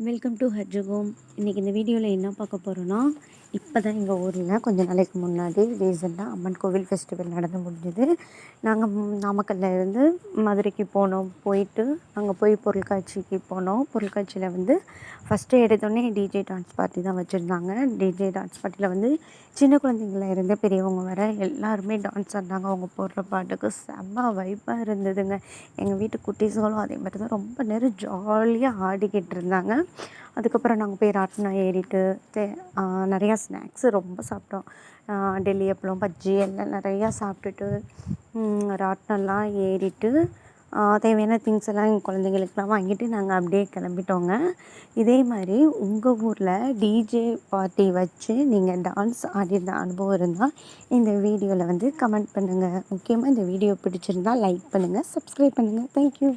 Welcome to ஹஜ்ஜுகோம். இன்றைக்கி இந்த வீடியோவில் என்ன பார்க்க போகிறோன்னா, இப்போ தான் எங்கள் ஊரில் கொஞ்ச நாளைக்கு முன்னாடி ரீசெண்டாக அம்மன் கோவில் ஃபெஸ்டிவல் நடந்து முடிஞ்சுது. நாங்கள் நாமக்கல்ல இருந்து மதுரைக்கு போனோம். போயிட்டு அங்கே போய் பொருட்காட்சிக்கு போனோம். பொருட்காட்சியில் வந்து ஃபஸ்ட்டு எடுத்தோடனே டிஜே டான்ஸ் பார்ட்டி தான் வச்சுருந்தாங்க. டிஜே டான்ஸ் பார்ட்டியில் வந்து சின்ன குழந்தைங்கள இருந்து பெரியவங்க வர எல்லாருமே டான்ஸ் ஆடினாங்க. அவங்க போடுற பாட்டுக்கு செம்ம வைப்பாக இருந்ததுங்க. எங்கள் வீட்டு குட்டீஸ்களும் அதே மாதிரி தான் ரொம்ப நேரம் ஜாலியாக ஆடிக்கிட்டு இருந்தாங்க. அதுக்கப்புறம் நாங்கள் போய் ராட்டினம் ஏறிட்டு நிறையா ஸ்நாக்ஸு ரொம்ப சாப்பிட்டோம். டெல்லி அப்பளம், பஜ்ஜி எல்லாம் நிறையா சாப்பிட்டுட்டு ராட்டினம்லாம் ஏறிட்டு தேவையான திங்ஸ் எல்லாம் எங்கள் குழந்தைங்களுக்குலாம் வாங்கிட்டு நாங்கள் அப்படியே கிளம்பிட்டோங்க. இதே மாதிரி உங்கள் ஊரில் டிஜே பார்ட்டி வச்சு நீங்கள் டான்ஸ் ஆடிருந்த அனுபவம் இருந்தால் இந்த வீடியோவில் வந்து கமெண்ட் பண்ணுங்கள். முக்கியமாக இந்த வீடியோ பிடிச்சிருந்தால் லைக் பண்ணுங்கள், சப்ஸ்கிரைப் பண்ணுங்கள். தேங்க்யூ.